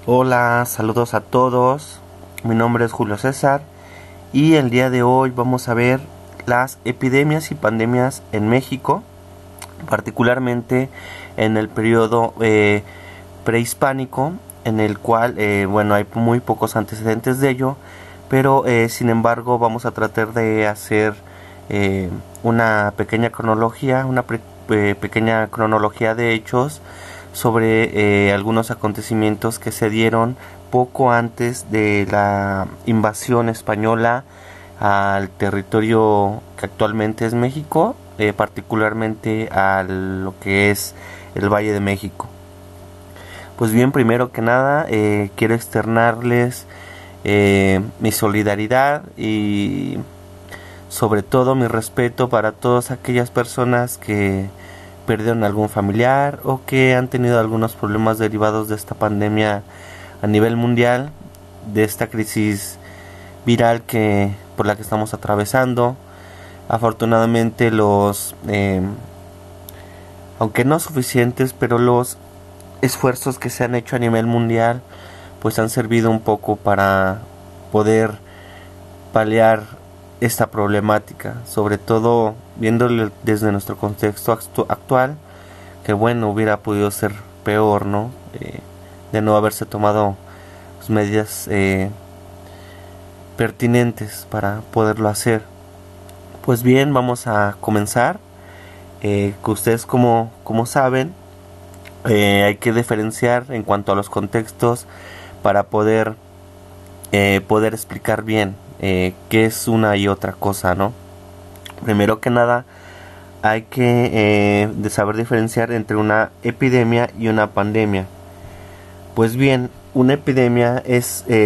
Hola, saludos a todos. Mi nombre es Julio César y el día de hoy vamos a ver las epidemias y pandemias en México, particularmente en el periodo prehispánico, en el cual, hay muy pocos antecedentes de ello, pero sin embargo vamos a tratar de hacer una pequeña cronología, pequeña cronología de hechos sobre algunos acontecimientos que se dieron poco antes de la invasión española al territorio que actualmente es México, particularmente a lo que es el Valle de México. Pues bien, primero que nada, quiero externarles mi solidaridad y sobre todo mi respeto para todas aquellas personas que perdieron algún familiar o que han tenido algunos problemas derivados de esta pandemia a nivel mundial, de esta crisis viral por la que estamos atravesando. Afortunadamente aunque no suficientes, pero los esfuerzos que se han hecho a nivel mundial pues han servido un poco para poder paliar esta problemática, sobre todo viéndolo desde nuestro contexto actual, que bueno, hubiera podido ser peor, ¿no? De no haberse tomado pues, medidas pertinentes para poderlo hacer. Pues bien, vamos a comenzar. Que ustedes como saben, hay que diferenciar en cuanto a los contextos para poder explicar bien qué es una y otra cosa, ¿no? Primero que nada, hay que saber diferenciar entre una epidemia y una pandemia. Pues bien, una epidemia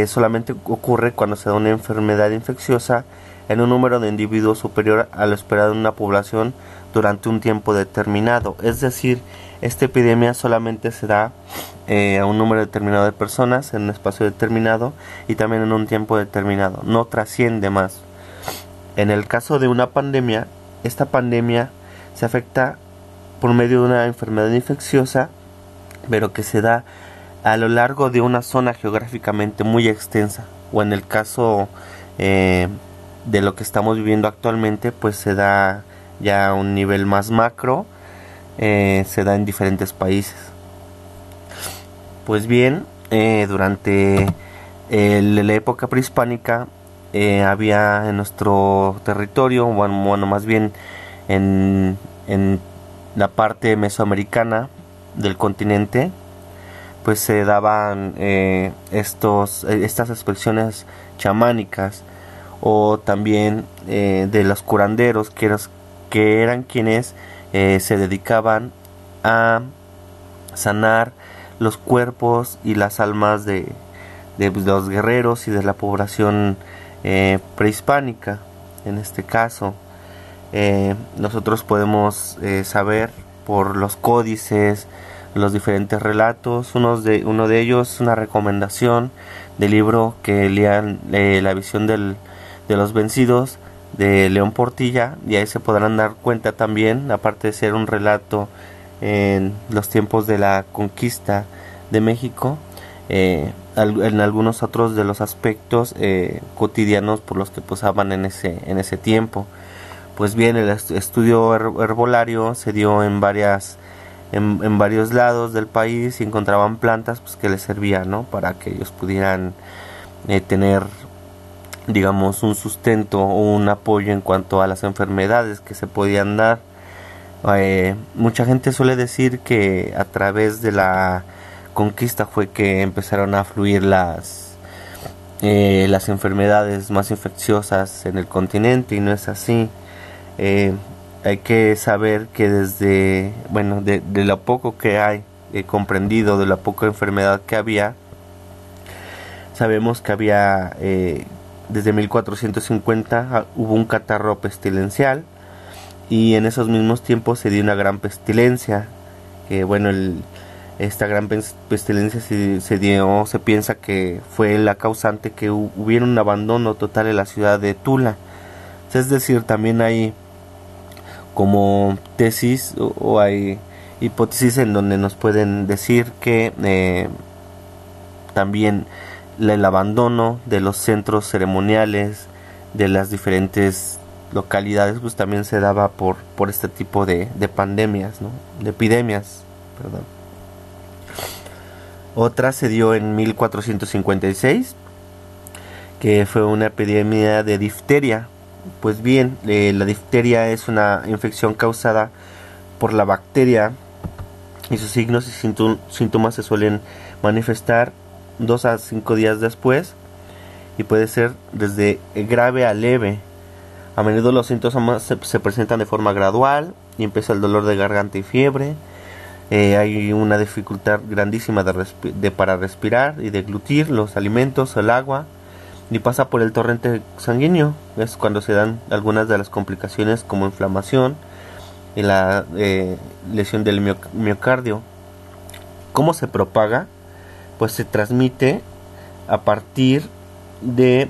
solamente ocurre cuando se da una enfermedad infecciosa en un número de individuos superior a lo esperado en una población durante un tiempo determinado. Es decir, esta epidemia solamente se da a un número determinado de personas en un espacio determinado y también en un tiempo determinado. No trasciende más. En el caso de una pandemia, esta pandemia se afecta por medio de una enfermedad infecciosa, pero que se da a lo largo de una zona geográficamente muy extensa, o en el caso de lo que estamos viviendo actualmente, pues se da ya a un nivel más macro, se da en diferentes países. Pues bien, durante la época prehispánica había en nuestro territorio, bueno más bien en la parte mesoamericana del continente, pues se daban estas expresiones chamánicas o también de los curanderos que eran quienes se dedicaban a sanar los cuerpos y las almas de los guerreros y de la población prehispánica. En este caso nosotros podemos saber por los códices, los diferentes relatos. Uno de ellos es una recomendación del libro que lean La visión de los vencidos de León Portilla, y ahí se podrán dar cuenta también, aparte de ser un relato en los tiempos de la conquista de México, en algunos otros de los aspectos cotidianos por los que pasaban en ese tiempo. Pues bien, el estudio herbolario se dio en varios lados del país y encontraban plantas pues que les servían, ¿no? Para que ellos pudieran tener, digamos, un sustento o un apoyo en cuanto a las enfermedades que se podían dar. Mucha gente suele decir que a través de la conquista fue que empezaron a fluir las enfermedades más infecciosas en el continente, y no es así. Hay que saber que desde, de lo poco que hay comprendido, de la poca enfermedad que había, sabemos que había desde 1450 hubo un catarro pestilencial, y en esos mismos tiempos se dio una gran pestilencia, que esta gran pestilencia se piensa que fue la causante que hubiera un abandono total en la ciudad de Tula. Es decir, también hay como tesis o hay hipótesis en donde nos pueden decir que También el abandono de los centros ceremoniales de las diferentes localidades, pues también se daba por este tipo de pandemias, ¿no? De epidemias, perdón. Otra se dio en 1456, que fue una epidemia de difteria. Pues bien, la difteria es una infección causada por la bacteria y sus signos y síntomas se suelen manifestar 2 a 5 días después y puede ser desde grave a leve. A menudo los síntomas se presentan de forma gradual y empieza el dolor de garganta y fiebre. Hay una dificultad grandísima para respirar y deglutir los alimentos, el agua, y pasa por el torrente sanguíneo. Es cuando se dan algunas de las complicaciones como inflamación y la lesión del miocardio. ¿Cómo se propaga? Pues se transmite a partir de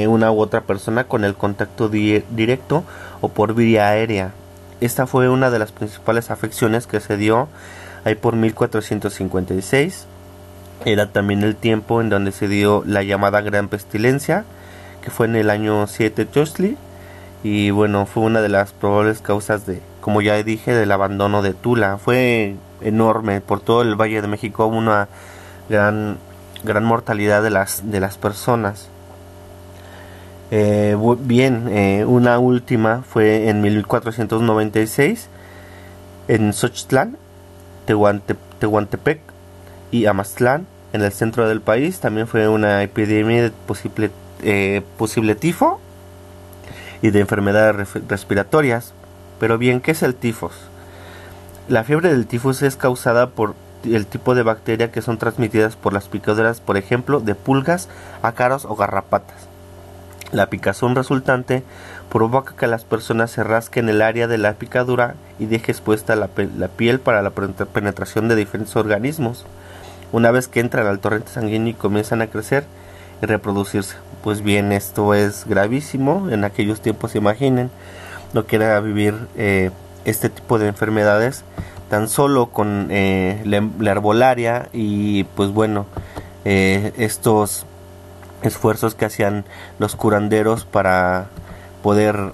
una u otra persona con el contacto directo o por vía aérea. Esta fue una de las principales afecciones que se dio ahí por 1456. Era también el tiempo en donde se dio la llamada Gran Pestilencia, que fue en el año 7 Chosli, y bueno, fue una de las probables causas de, como ya dije, del abandono de Tula. Fue enorme, por todo el Valle de México hubo una gran mortalidad de las personas. Una última fue en 1496 en Xochtlán, Tehuantepec y Amaztlán, en el centro del país. También fue una epidemia de posible tifo y de enfermedades respiratorias. Pero bien, ¿qué es el tifus? La fiebre del tifus es causada por el tipo de bacteria que son transmitidas por las picaduras, por ejemplo, de pulgas, ácaros o garrapatas. La picazón resultante provoca que las personas se rasquen el área de la picadura y deje expuesta la piel para la penetración de diferentes organismos. Una vez que entran al torrente sanguíneo y comienzan a crecer y reproducirse. Pues bien, esto es gravísimo. En aquellos tiempos, imaginen lo que era vivir este tipo de enfermedades tan solo con la herbolaria y pues bueno, estos esfuerzos que hacían los curanderos para poder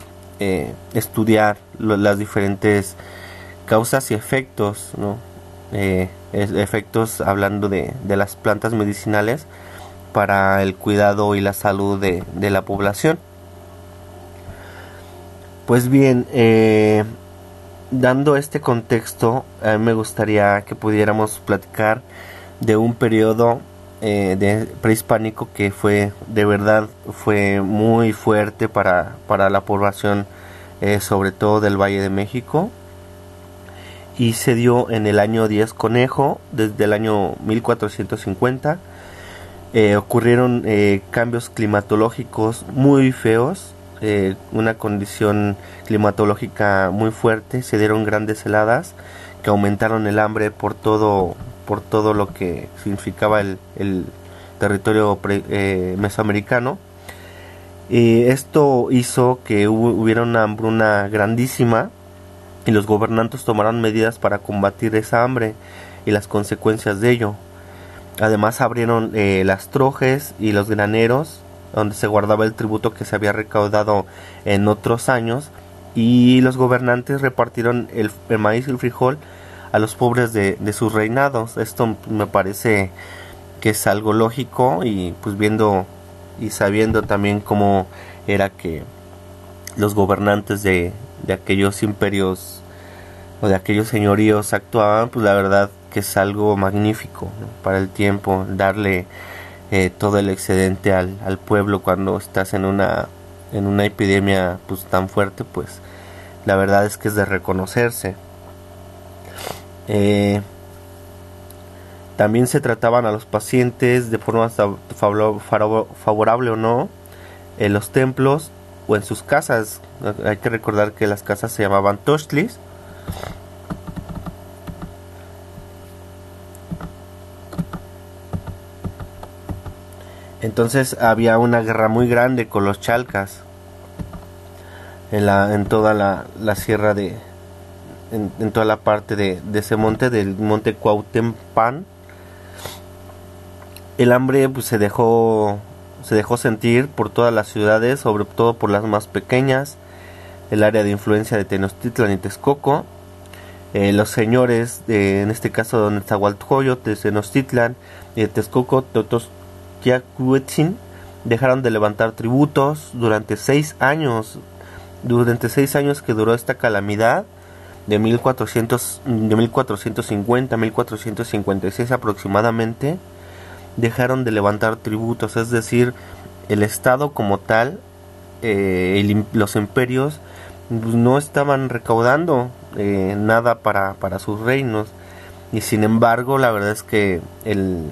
estudiar las diferentes causas y efectos, ¿no? Efectos hablando de las plantas medicinales para el cuidado y la salud de la población. Pues bien, dando este contexto, a mí me gustaría que pudiéramos platicar de un periodo prehispánico que fue de verdad fue muy fuerte para la población, sobre todo del Valle de México, y se dio en el año 10 Conejo. Desde el año 1450 ocurrieron cambios climatológicos muy feos, una condición climatológica muy fuerte. Se dieron grandes heladas que aumentaron el hambre por todo lo que significaba el territorio mesoamericano. Esto hizo que hubiera una hambruna grandísima y los gobernantes tomaron medidas para combatir esa hambre y las consecuencias de ello. Además abrieron las trojes y los graneros donde se guardaba el tributo que se había recaudado en otros años, y los gobernantes repartieron el maíz y el frijol a los pobres de sus reinados. Esto me parece que es algo lógico, y pues viendo y sabiendo también cómo era que los gobernantes de aquellos imperios o de aquellos señoríos actuaban, pues la verdad que es algo magnífico, ¿no? Para el tiempo, darle todo el excedente al pueblo cuando estás en una epidemia pues tan fuerte, pues la verdad es que es de reconocerse. También se trataban a los pacientes de forma favorable o no en los templos o en sus casas. Hay que recordar que las casas se llamaban tochtlis. Entonces había una guerra muy grande con los chalcas en toda la sierra en toda la parte de ese monte, del monte Cuautempan. El hambre pues se dejó sentir por todas las ciudades, sobre todo por las más pequeñas, el área de influencia de Tenochtitlan y Texcoco. Los señores, en este caso de Nezahualcóyotl, de Tenochtitlan y de Texcoco, Totostiacuetzin, dejaron de levantar tributos durante 6 años. Durante 6 años que duró esta calamidad, de 1450 a 1456 aproximadamente, dejaron de levantar tributos, es decir, el Estado como tal, los imperios pues, no estaban recaudando nada para sus reinos, y sin embargo la verdad es que el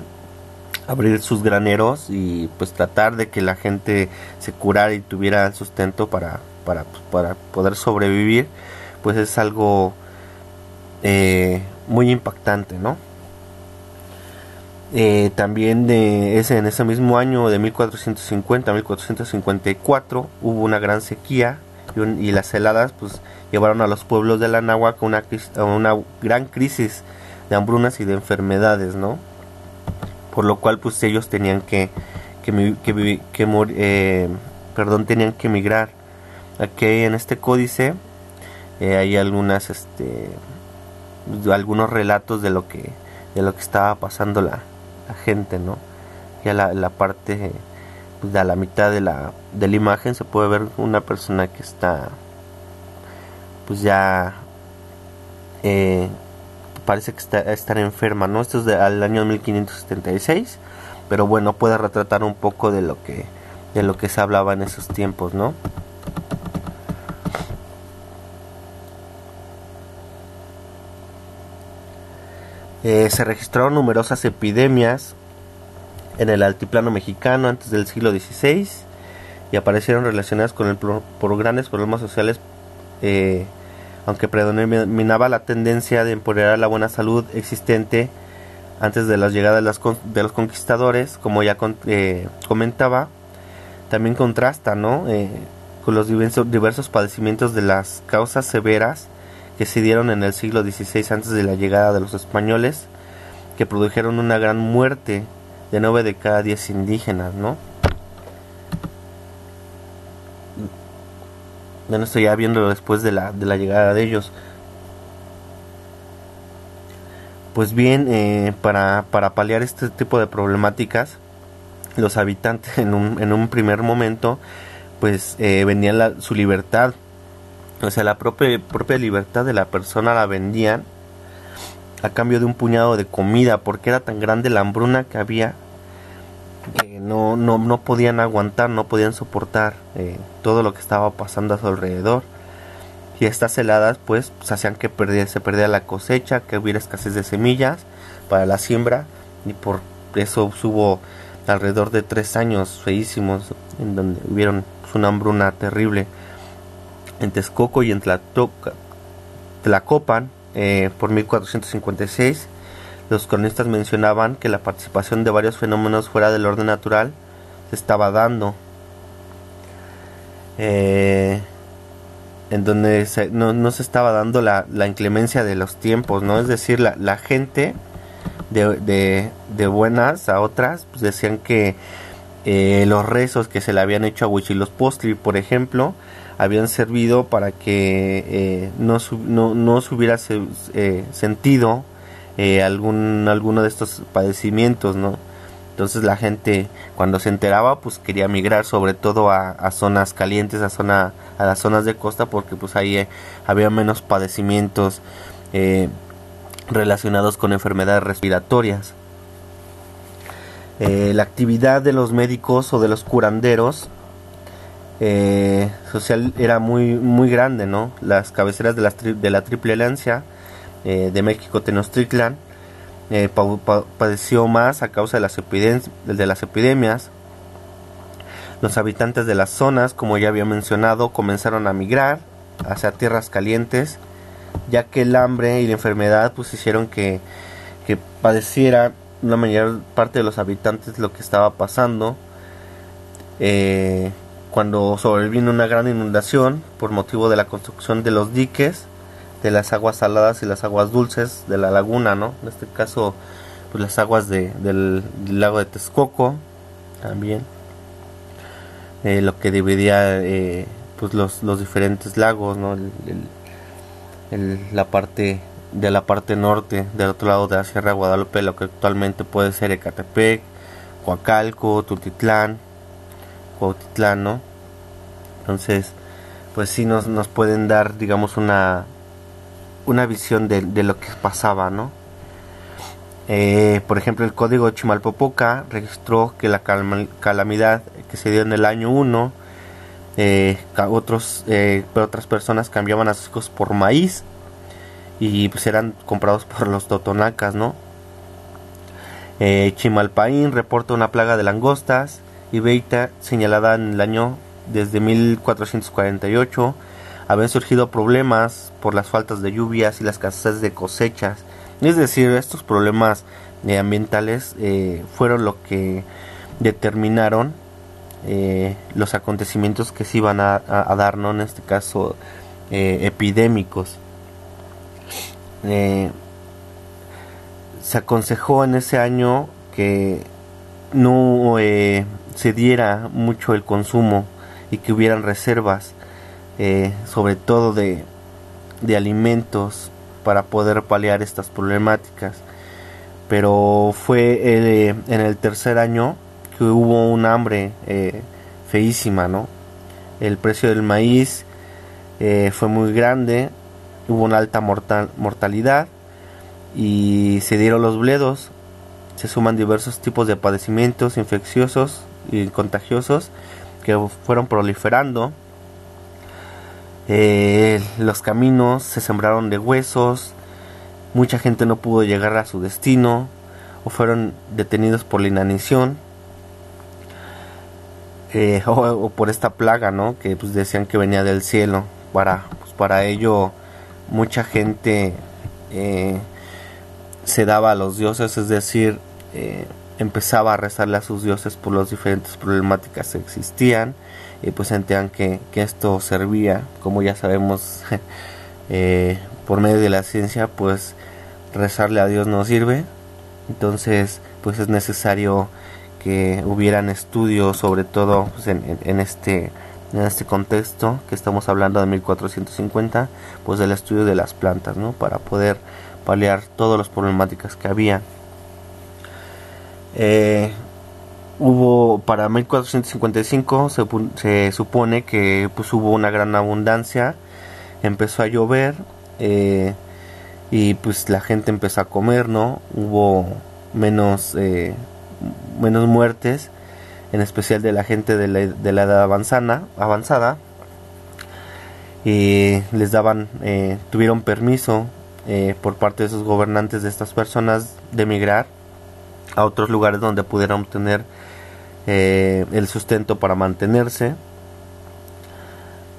abrir sus graneros y pues tratar de que la gente se curara y tuviera el sustento para poder sobrevivir, pues es algo muy impactante, ¿no? También en ese mismo año de 1450 a 1454 hubo una gran sequía y las heladas pues llevaron a los pueblos de la Anáhuac a una gran crisis de hambrunas y de enfermedades, ¿no? Por lo cual pues ellos tenían tenían que emigrar. Aquí en este códice hay algunos relatos de lo que estaba pasando la gente, ¿no? Ya la parte pues, de la mitad de la imagen se puede ver una persona que está pues ya parece que estar enferma, ¿no? Esto es al año 1576, pero bueno, puede retratar un poco de lo que se hablaba en esos tiempos, ¿no? Se registraron numerosas epidemias en el altiplano mexicano antes del siglo XVI y aparecieron relacionadas con por grandes problemas sociales, aunque predominaba la tendencia de empeorar la buena salud existente antes de la llegada de los conquistadores, como ya comentaba. También contrasta, ¿no? Con los diversos padecimientos de las causas severas que se dieron en el siglo XVI antes de la llegada de los españoles, que produjeron una gran muerte de 9 de cada 10 indígenas, ¿no? Bueno, estoy ya viendo después de la llegada de ellos. Pues bien, para paliar este tipo de problemáticas, los habitantes en un primer momento pues vendían su libertad, o sea, la propia libertad de la persona la vendían a cambio de un puñado de comida, porque era tan grande la hambruna que había que no podían aguantar, no podían soportar todo lo que estaba pasando a su alrededor. Y estas heladas pues hacían que se perdiera la cosecha, que hubiera escasez de semillas para la siembra, y por eso hubo alrededor de 3 años feísimos en donde hubieron una hambruna terrible en Texcoco y en Tlacopan. Por 1456 los cronistas mencionaban que la participación de varios fenómenos fuera del orden natural se estaba dando, en donde no se estaba dando la inclemencia de los tiempos, ¿no? Es decir, la gente de buenas a otras pues decían que los rezos que se le habían hecho a Huitzilopochtli, por ejemplo, habían servido para que no se hubiera sentido alguno de estos padecimientos, ¿no? Entonces la gente cuando se enteraba pues quería migrar sobre todo a zonas calientes, a las zonas de costa, porque pues ahí había menos padecimientos relacionados con enfermedades respiratorias. La actividad de los médicos o de los curanderos social era muy grande, ¿no? Las cabeceras de la Triple Alianza de México, Tenochtitlan, padeció más a causa de las epidemias. Los habitantes de las zonas, como ya había mencionado, comenzaron a migrar hacia tierras calientes, ya que el hambre y la enfermedad pues hicieron que padeciera la mayor parte de los habitantes lo que estaba pasando. Cuando sobrevino una gran inundación por motivo de la construcción de los diques de las aguas saladas y las aguas dulces de la laguna, ¿no? En este caso pues las aguas del lago de Texcoco también, lo que dividía pues los diferentes lagos, ¿no? La parte norte del otro lado de la Sierra de Guadalupe, lo que actualmente puede ser Ecatepec, Coacalco, Tultitlán, Cuautitlán, ¿no? Entonces, pues sí nos pueden dar, digamos, una visión de lo que pasaba, ¿no? Por ejemplo, el código de Chimalpopoca registró que la calamidad que se dio en el año 1, otras personas cambiaban a sus hijos por maíz y pues eran comprados por los totonacas, ¿no? Chimalpaín reporta una plaga de langostas y Beita señalada en el año desde 1448. Habían surgido problemas por las faltas de lluvias y la escasez de cosechas. Es decir, estos problemas ambientales fueron lo que determinaron los acontecimientos que se iban a dar, ¿no? En este caso, epidémicos. Se aconsejó en ese año que no se diera mucho el consumo y que hubieran reservas, sobre todo de alimentos, para poder paliar estas problemáticas. Pero fue en el tercer año que hubo un hambre feísima, ¿no? El precio del maíz fue muy grande, hubo una alta mortalidad y se dieron los bledos. Se suman diversos tipos de padecimientos infecciosos y contagiosos que fueron proliferando. Los caminos se sembraron de huesos, mucha gente no pudo llegar a su destino o fueron detenidos por la inanición, o por esta plaga, ¿no? Que pues decían que venía del cielo. Para ello mucha gente se daba a los dioses, es decir, empezaba a rezarle a sus dioses por las diferentes problemáticas que existían, y pues sentían que esto servía, como ya sabemos, por medio de la ciencia, pues rezarle a Dios no sirve. Entonces pues es necesario que hubieran estudios, sobre todo pues, en este contexto que estamos hablando de 1450, pues del estudio de las plantas, ¿no? Para poder paliar todas las problemáticas que había. Para 1455 se supone que pues hubo una gran abundancia, empezó a llover, y pues la gente empezó a comer, ¿no? Hubo menos muertes, en especial de la gente de la edad avanzada, y les daban, tuvieron permiso por parte de sus gobernantes de estas personas de emigrar a otros lugares donde pudieran obtener el sustento para mantenerse.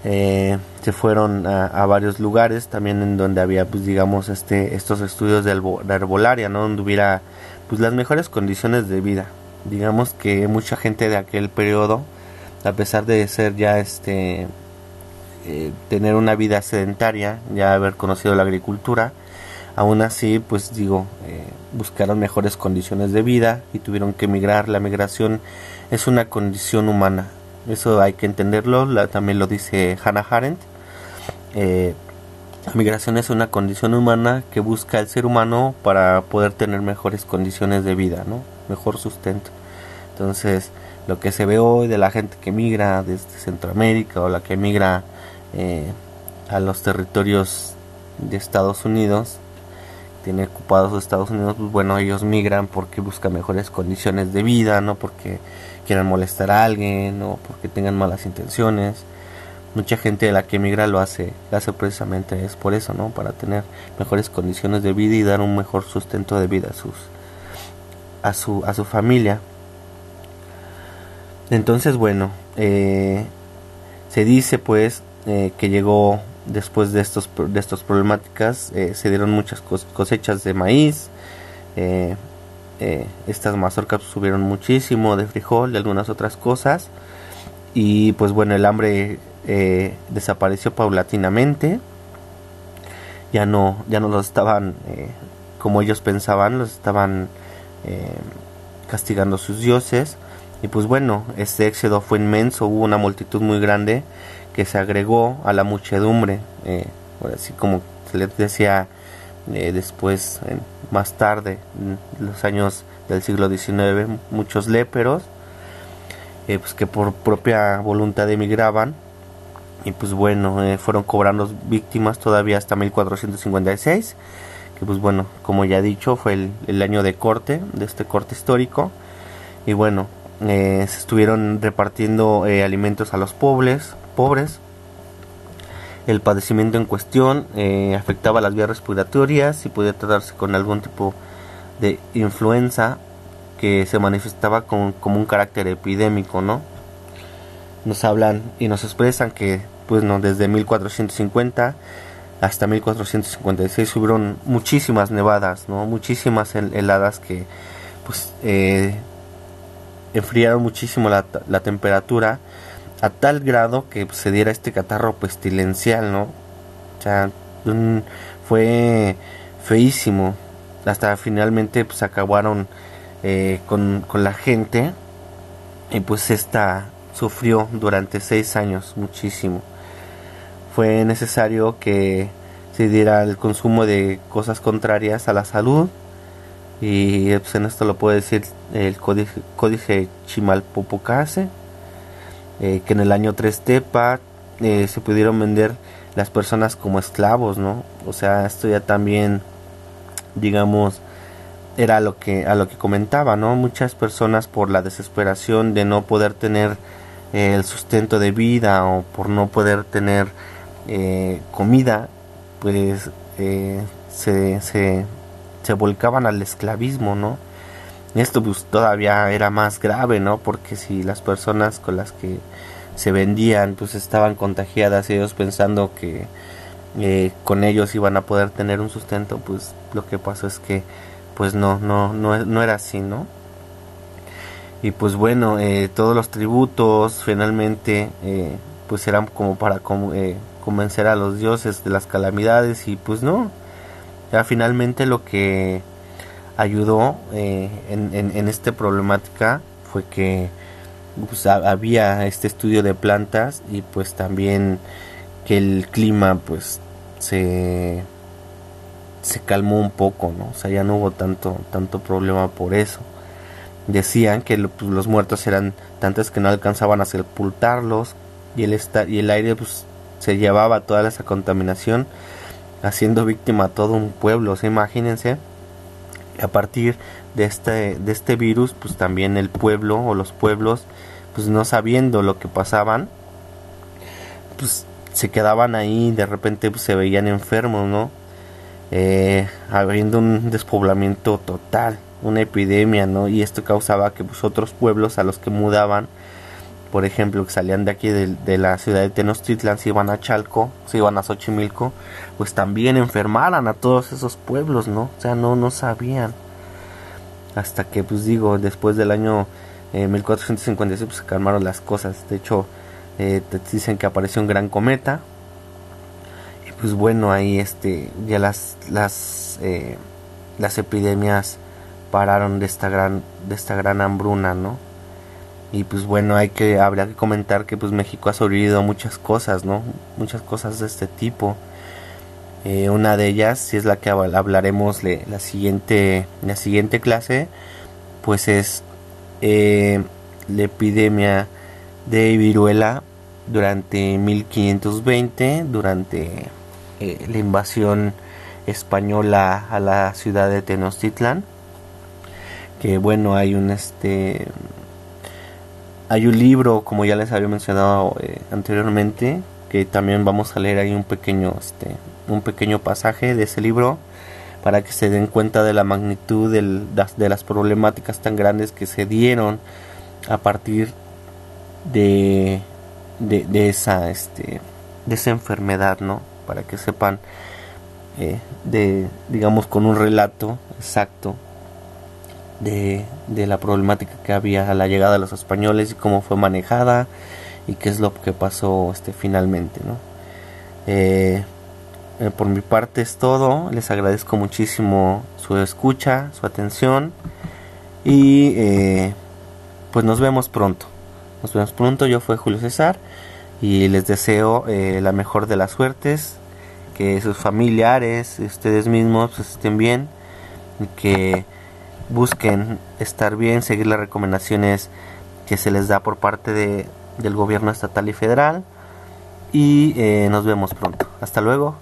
Se fueron a varios lugares también en donde había, pues digamos, estos estudios de herbolaria, ¿no? Donde hubiera pues las mejores condiciones de vida. Digamos que mucha gente de aquel periodo, a pesar de ser ya tener una vida sedentaria, ya haber conocido la agricultura, aún así pues buscaron mejores condiciones de vida y tuvieron que emigrar. La migración es una condición humana, eso hay que entenderlo, también lo dice Hannah Arendt. La migración es una condición humana que busca el ser humano para poder tener mejores condiciones de vida, ¿no? Mejor sustento. Entonces, lo que se ve hoy de la gente que migra desde Centroamérica o la que migra a los territorios de Estados Unidos, tiene ocupados los Estados Unidos, pues bueno, ellos migran porque buscan mejores condiciones de vida, no porque quieran molestar a alguien o porque tengan malas intenciones. Mucha gente de la que emigra lo hace precisamente es por eso, ¿no? Para tener mejores condiciones de vida y dar un mejor sustento de vida a su familia. Entonces, bueno, se dice pues que llegó después de estos problemáticas, se dieron muchas cosechas de maíz, estas mazorcas subieron muchísimo, de frijol, de algunas otras cosas, y pues bueno, el hambre desapareció paulatinamente. Ya no los estaban como ellos pensaban, los estaban eh, castigando a sus dioses. Y pues bueno, este éxodo fue inmenso, hubo una multitud muy grande que se agregó a la muchedumbre, así como se les decía después, más tarde, en los años del siglo XIX, muchos léperos, pues que por propia voluntad emigraban. Y pues bueno, fueron cobrando víctimas todavía hasta 1456, que pues bueno, como ya he dicho, fue el año de corte, de este corte histórico. Y bueno, se estuvieron repartiendo alimentos a los pobres. El padecimiento en cuestión afectaba las vías respiratorias y podía tratarse con algún tipo de influenza que se manifestaba como un carácter epidémico, ¿no? Nos hablan y nos expresan que pues no, desde 1450 hasta 1456 hubieron muchísimas nevadas, ¿no? Muchísimas heladas que pues enfriaron muchísimo la temperatura, a tal grado que pues, se diera este catarro pestilencial, ¿no? O sea, fue feísimo. Hasta finalmente pues acabaron con la gente, y pues esta sufrió durante 6 años muchísimo. Fue necesario que se diera el consumo de cosas contrarias a la salud, y pues en esto lo puede decir el códice Chimalpopocace, que en el año 3 Tepa se pudieron vender las personas como esclavos, ¿no? O sea, esto ya también, digamos, era a lo que comentaba, ¿no? Muchas personas, por la desesperación de no poder tener el sustento de vida, o por no poder tener comida, pues se volcaban al esclavismo, ¿no? Esto pues todavía era más grave, ¿no? Porque si las personas con las que se vendían pues estaban contagiadas, y ellos pensando que con ellos iban a poder tener un sustento, pues lo que pasó es que pues no era así, ¿no? Y pues bueno, todos los tributos finalmente pues eran como para convencer a los dioses de las calamidades, y pues no, ya finalmente lo que ayudó en esta problemática fue que pues, había este estudio de plantas, y pues también que el clima pues se calmó un poco, ¿no? O sea, ya no hubo tanto problema por eso. Decían que pues, los muertos eran tantos que no alcanzaban a sepultarlos, y el aire pues se llevaba toda esa contaminación, haciendo víctima a todo un pueblo. O sea, imagínense, a partir de este virus, pues también el pueblo o los pueblos, pues no sabiendo lo que pasaban, pues se quedaban ahí, de repente pues, se veían enfermos, ¿no? Habiendo un despoblamiento total, una epidemia, ¿no? Y esto causaba que pues, otros pueblos a los que mudaban, por ejemplo, que salían de aquí de la ciudad de Tenochtitlan, se iban a Chalco, se iban a Xochimilco, pues también enfermaran a todos esos pueblos, ¿no? O sea, no sabían. Hasta que, pues digo, después del año 1456, pues se calmaron las cosas. De hecho, te dicen que apareció un gran cometa. Y pues bueno, ahí ya las epidemias pararon de esta gran hambruna, ¿no? Y pues bueno, habría que comentar que pues México ha sobrevivido a muchas cosas, ¿no? Muchas cosas de este tipo. Una de ellas, si es la que hablaremos la siguiente clase, pues es la epidemia de viruela durante 1520, durante la invasión española a la ciudad de Tenochtitlan. Que bueno, hay un libro, como ya les había mencionado anteriormente, que también vamos a leer ahí un pequeño pasaje de ese libro, para que se den cuenta de la magnitud de las problemáticas tan grandes que se dieron a partir de esa enfermedad, ¿no? Para que sepan digamos, con un relato exacto de la problemática que había a la llegada de los españoles, y cómo fue manejada, y qué es lo que pasó finalmente, ¿no? Por mi parte es todo. Les agradezco muchísimo su escucha, su atención, y pues nos vemos pronto. Nos vemos pronto. Yo fui Julio César y les deseo la mejor de las suertes, que sus familiares, ustedes mismos pues, estén bien, que busquen estar bien, seguir las recomendaciones que se les da por parte del gobierno estatal y federal, y nos vemos pronto. Hasta luego.